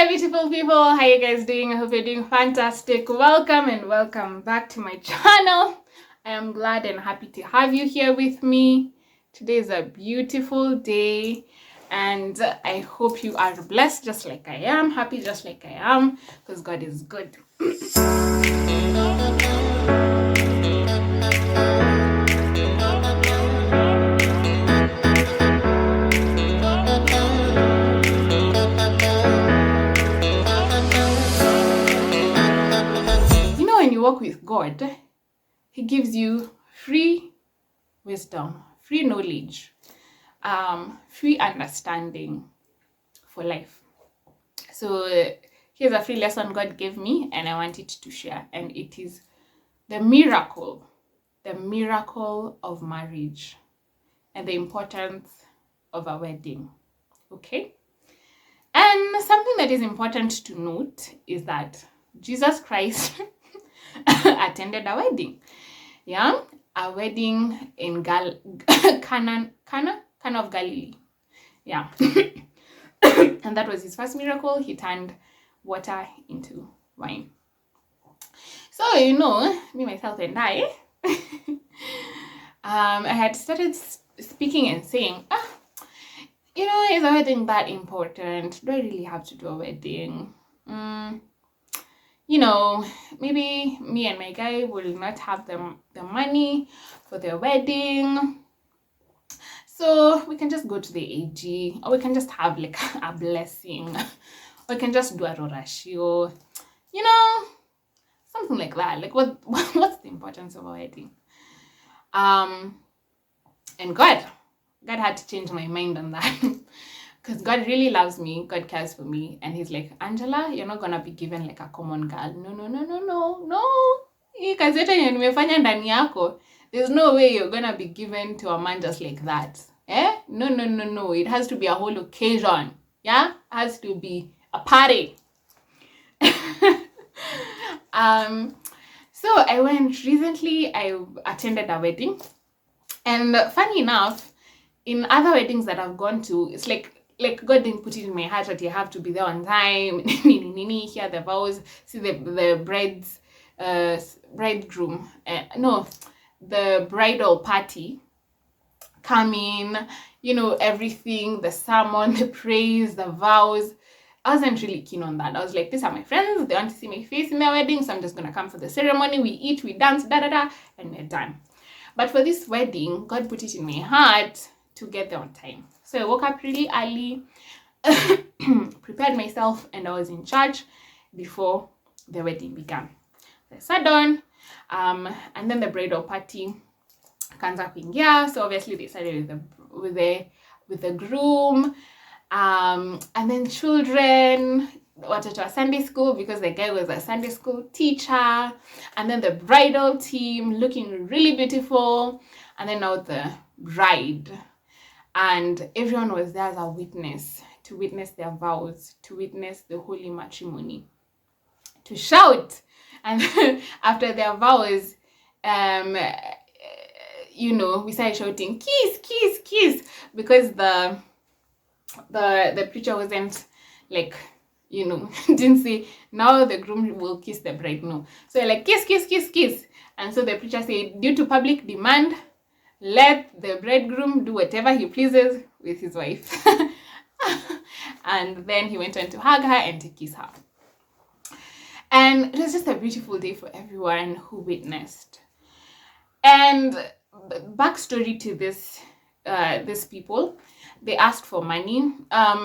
beautiful people, how you guys doing? I hope you're doing fantastic. Welcome back to my channel. I am glad and happy to have you here with me. Today is a beautiful day and I hope you are blessed just like I am, happy just like I am, because God is good. When you walk with God, He gives you free wisdom, free knowledge, free understanding for life. So here's a free lesson God gave me and I want it to share, and it is the miracle of marriage and the importance of a wedding. Okay? And something that is important to note is that Jesus Christ attended a wedding. Yeah? A wedding in Cana of Galilee. Yeah. And that was his first miracle. He turned water into wine. So, me, myself, and I, I had started speaking and saying, is a wedding that important? Do I really have to do a wedding? Maybe me and my guy will not have the money for their wedding. So we can just go to the AG, or we can just have like a blessing, or we can just do a rorashio, something like that. Like what's the importance of a wedding? And God had to change my mind on that. Because God really loves me, God cares for me, and He's like, Angela, you're not gonna be given like a common girl. No. There's no way you're gonna be given to a man just like that. No. It has to be a whole occasion. Yeah? It has to be a party. So I went recently, I attended a wedding. And funny enough, in other weddings that I've gone to, it's like God didn't put it in my heart that you have to be there on time, hear the vows, see the bridegroom, the bridal party come in, everything, the sermon, the praise, the vows. I wasn't really keen on that. I was like, these are my friends, they want to see my face in their wedding, so I'm just gonna come for the ceremony, we eat, we dance, and we're done. But for this wedding, God put it in my heart to get there on time. So I woke up really early, prepared myself, and I was in church before the wedding began. So I sat down, and then the bridal party kanza kuingia. So obviously they started with the groom, and then children, watoto wa Sunday school, because the guy was a Sunday school teacher, and then the bridal team looking really beautiful, and then now the bride. And everyone was there as a witness, to witness their vows, to witness the holy matrimony, to shout. And after their vows, we started shouting, kiss, because the preacher wasn't like, didn't say, now the groom will kiss the bride. No. So like, kiss. And so the preacher said, due to public demand, let the bridegroom do whatever he pleases with his wife. And then he went on to hug her and to kiss her. And it was just a beautiful day for everyone who witnessed. And backstory to these people, they asked for money,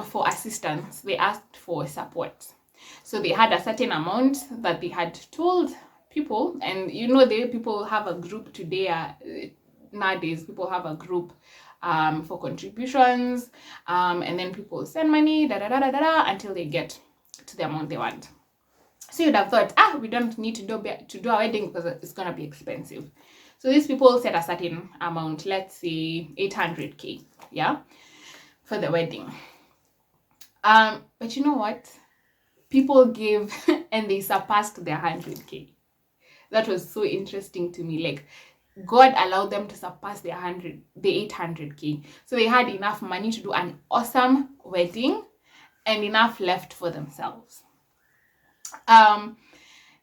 for assistance. They asked for support. So they had a certain amount that they had told people. And the people have a group today. Nowadays, people have a group for contributions, and then people send money, until they get to the amount they want. So you'd have thought, we don't need to do a wedding because it's gonna be expensive. So these people set a certain amount, let's say 800K, yeah, for the wedding. But you know what? People gave and they surpassed their 100K. That was so interesting to me. Like, God allowed them to surpass the 800K. So they had enough money to do an awesome wedding, and enough left for themselves. And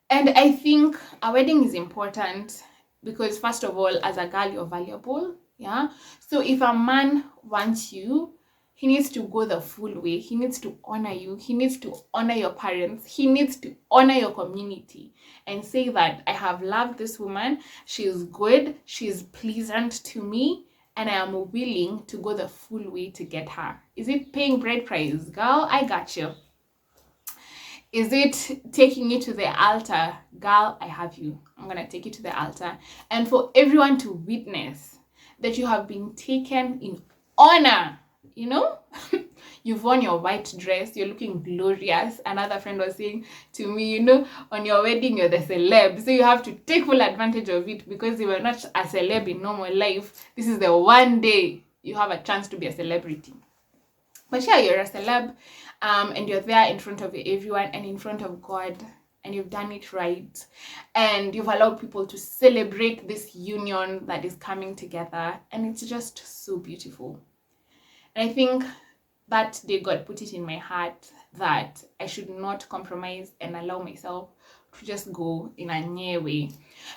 I think a wedding is important because, first of all, as a girl, you're valuable. Yeah. So if a man wants you, he needs to go the full way. He needs to honor you. He needs to honor your parents. He needs to honor your community and say that I have loved this woman. She's good. She's pleasant to me. And I am willing to go the full way to get her. Is it paying bride price? Girl, I got you. Is it taking you to the altar? Girl, I have you. I'm going to take you to the altar. And for everyone to witness that you have been taken in honor, you know? You've worn your white dress, you're looking glorious. Another friend was saying to me, you know, on your wedding, you're the celeb. So you have to take full advantage of it because you were not a celeb in normal life. This is the one day you have a chance to be a celebrity. But yeah, you're a celeb, and you're there in front of everyone and in front of God, and you've done it right, and you've allowed people to celebrate this union that is coming together, and it's just so beautiful. And I think that day God put it in my heart that I should not compromise and allow myself to just go in a new way.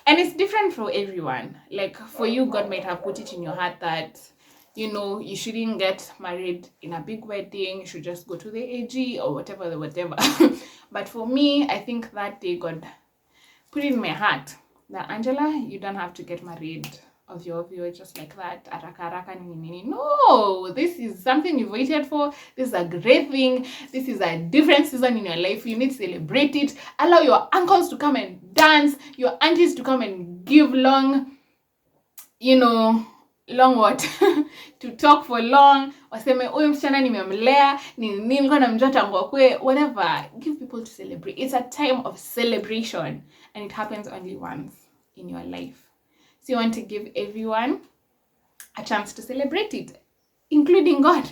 And it's different for everyone. Like for you, God might have put it in your heart that, you know, you shouldn't get married in a big wedding. You should just go to the AG or whatever. But for me, I think that day God put it in my heart that, Angela, you don't have to get married of your just like that. No, this is something you've waited for. This is a great thing. This is a different season in your life. You need to celebrate it. Allow your uncles to come and dance, your aunties to come and give long, you know, long what to talk for long, waseme huyu msichana nimemlea nilikuwa namjua tangu akue, whatever. Give people to celebrate. It's a time of celebration, and it happens only once in your life. So you want to give everyone a chance to celebrate it, including God.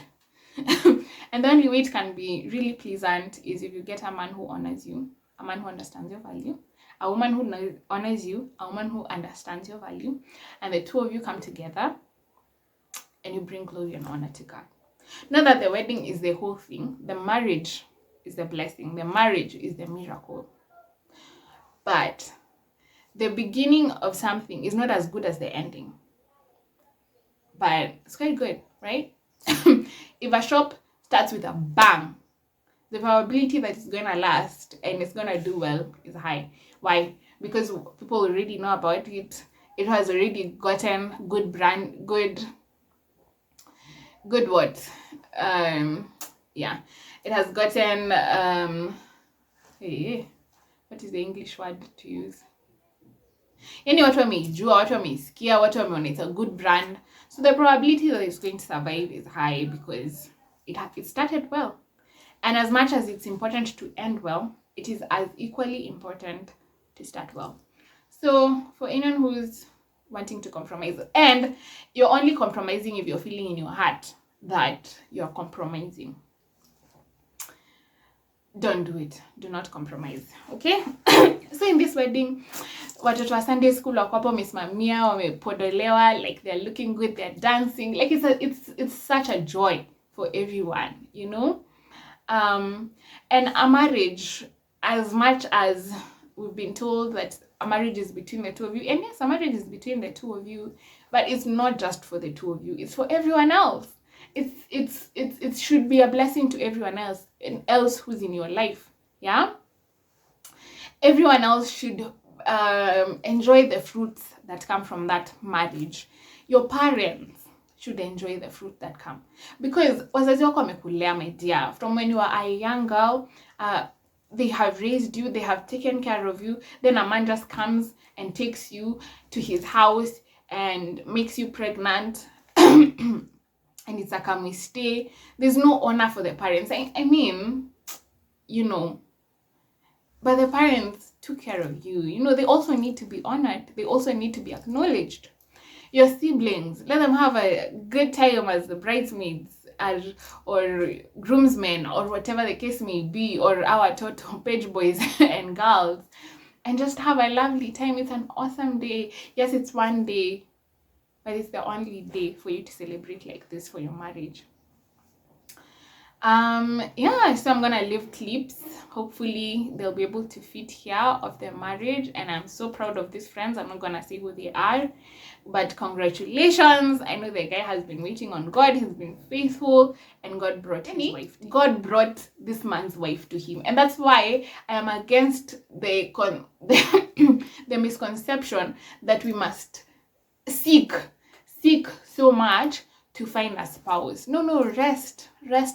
And the only way it can be really pleasant is if you get a man who honors you, a man who understands your value, a woman who honors you, a woman who understands your value, and the two of you come together and you bring glory and honor to God. Not that the wedding is the whole thing. The marriage is the blessing. The marriage is the miracle. But the beginning of something is not as good as the ending. But it's quite good, right? If a shop starts with a bang, the probability that it's going to last and it's going to do well is high. Why? Because people already know about it. It has already gotten good brand, good what? Yeah. It has gotten, what is the English word to use? Yani watu wameijua, watu wameisikia, watu wameona it's a good brand. So the probability that it's going to survive is high because it started well. And as much as it's important to end well, it is as equally important to start well. So for anyone who's wanting to compromise, and you're only compromising if you're feeling in your heart that you're compromising, don't do it. Do not compromise. Okay? So in this wedding, watoto wa Sunday school wako hapo wamesimamia, wamepodolewa, like they're looking good, they're dancing. Like it's such a joy for everyone, you know? And a marriage, as much as we've been told that a marriage is between the two of you, and yes, a marriage is between the two of you, but it's not just for the two of you, it's for everyone else. It should be a blessing to everyone else and else who's in your life. Yeah, everyone else should enjoy the fruits that come from that marriage. Your parents should enjoy the fruit that come, because wazazi wako wamekulea, my dear, from when you are a young girl. They have raised you, they have taken care of you. Then a man just comes and takes you to his house and makes you pregnant. And it's a come we stay. There's no honor for the parents. I mean, you know, but the parents took care of you. You know, they also need to be honored. They also need to be acknowledged. Your siblings, let them have a good time as the bridesmaids or groomsmen or whatever the case may be, or our total page boys and girls, and just have a lovely time. It's an awesome day. Yes, it's one day, but it's the only day for you to celebrate like this for your marriage. Yeah, so I'm gonna leave clips. Hopefully they'll be able to fit here of their marriage, and I'm so proud of these friends. I'm not gonna say who they are, but congratulations. I know the guy has been waiting on God. He's been faithful, and God brought his wife. God brought this man's wife to him, and that's why I am against the the misconception that we must seek so much to find a spouse. No, rest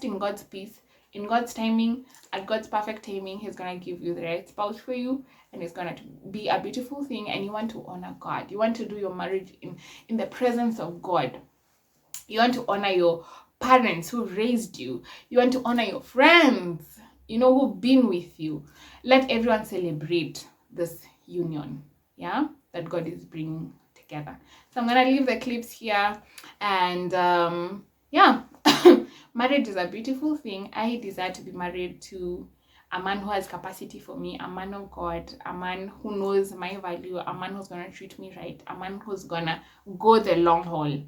in God's peace, in God's timing. At God's perfect timing, he's gonna give you the right spouse for you, and it's gonna be a beautiful thing. And you want to honor God. You want to do your marriage in the presence of God. You want to honor your parents who raised you. You want to honor your friends, who've been with you. Let everyone celebrate this union, that God is bringing together. So I'm gonna leave the clips here, and marriage is a beautiful thing. I desire to be married to a man who has capacity for me, a man of God, a man who knows my value, a man who's gonna treat me right, a man who's gonna go the long haul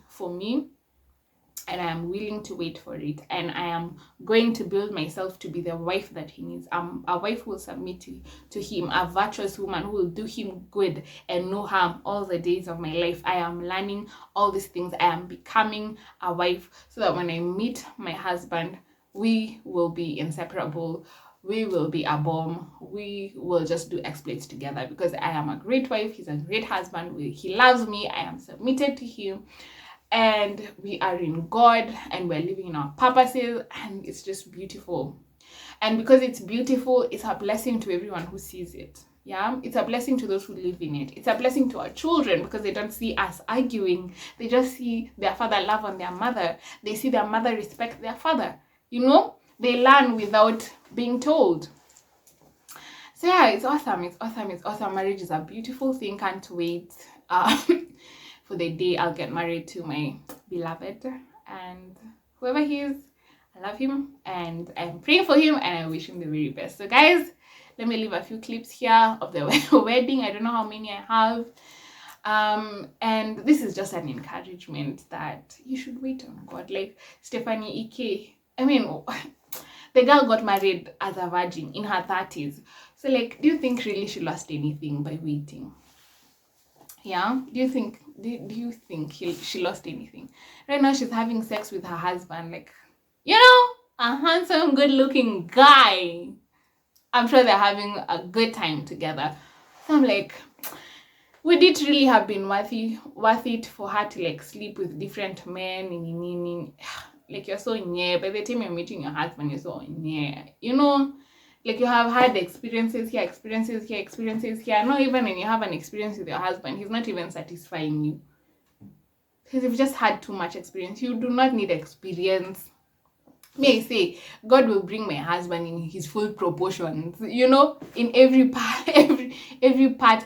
for me. And I am willing to wait for it, and I am going to build myself to be the wife that he needs. A wife who will submit to him, a virtuous woman who will do him good and no harm all the days of my life. I am learning all these things. I am becoming a wife so that when I meet my husband, we will be inseparable. We will be a bomb. We will just do exploits together, because I am a great wife. He's a great husband. He loves me. I am submitted to him. And we are in God, and we're living in our purposes, and it's just beautiful. And because it's beautiful, it's a blessing to everyone who sees it. It's a blessing to those who live in it. It's a blessing to our children, because they don't see us arguing. They just see their father love on their mother. They see their mother respect their father. They learn without being told. So it's awesome. Marriage is a beautiful thing. Can't wait for the day I'll get married to my beloved, and whoever he is, I love him, and I'm praying for him, and I wish him the very best. So guys, let me leave a few clips here of the wedding. I don't know how many I have, and this is just an encouragement that you should wait on God. Like Stephanie Ike, the girl got married as a virgin in her 30s. So do you think really she lost anything by waiting? Do you think she lost anything? Right now she's having sex with her husband, a handsome, good-looking guy. I'm sure they're having a good time together. So I'm like, would it really have been worth it for her to sleep with different men? You're so nye. By the time you're meeting your husband, you're so nye. You have had experiences here. Not even when you have an experience with your husband, he's not even satisfying you. Because you've just had too much experience. You do not need experience. May I say, God will bring my husband in his full proportions. In every part,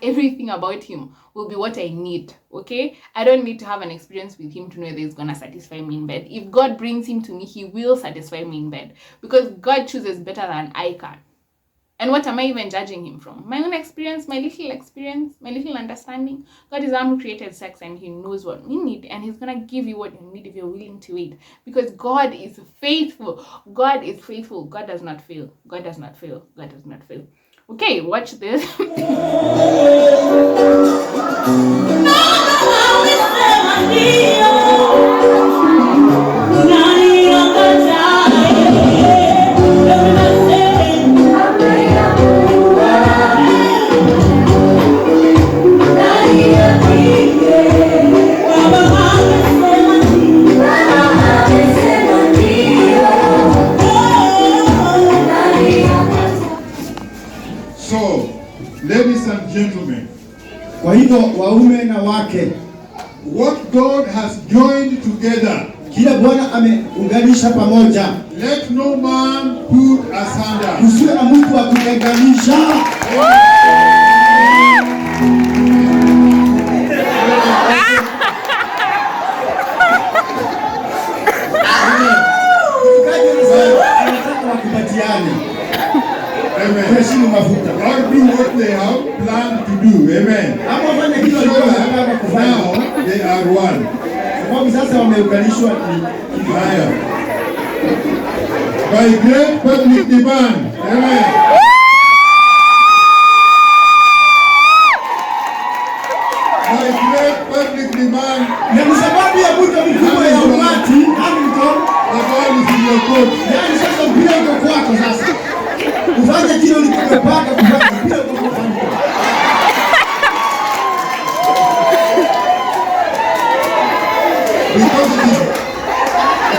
everything about him will be what I need. Okay? I don't need to have an experience with him to know that he's gonna satisfy me in bed. If God brings him to me, he will satisfy me in bed. Because God chooses better than I can. And what am I even judging him from? My own experience, my little understanding. God is the one who created sex, and he knows what we need, and he's going to give you what you need if you're willing to wait. Because God is faithful. God is faithful. God does not fail. Okay, watch this. Ladies and gentlemen, kwa hivyo waume na wake, what God has joined together, kila Bwana ameunganisha pamoja, let no man put asunder. Usiwe na mtu wa kutenganisha. Amen. God do what they have planned to do. Amen. So now they are one. by great public demand. Amen. By great public demand. Na ni sababu ya muda mkubwa ya umati Hamilton, The ball is in your court. yaani sasa mpira uko kwako sasa. Ufanye kile ulichopanga kufanya, mpira uko kwako. Because it is.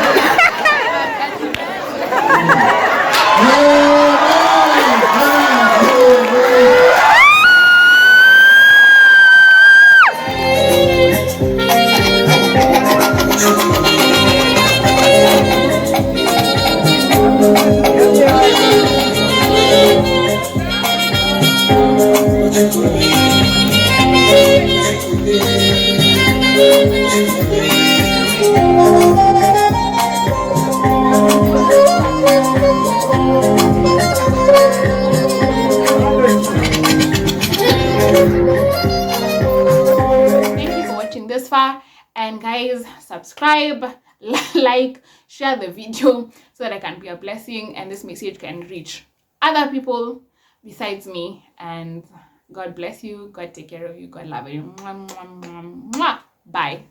Thank you for watching this far, and guys, subscribe, like, share the video so that I can be a blessing and this message can reach other people besides me. And God bless you, God take care of you, God love you. Mwah, mwah, mwah, mwah. Bye.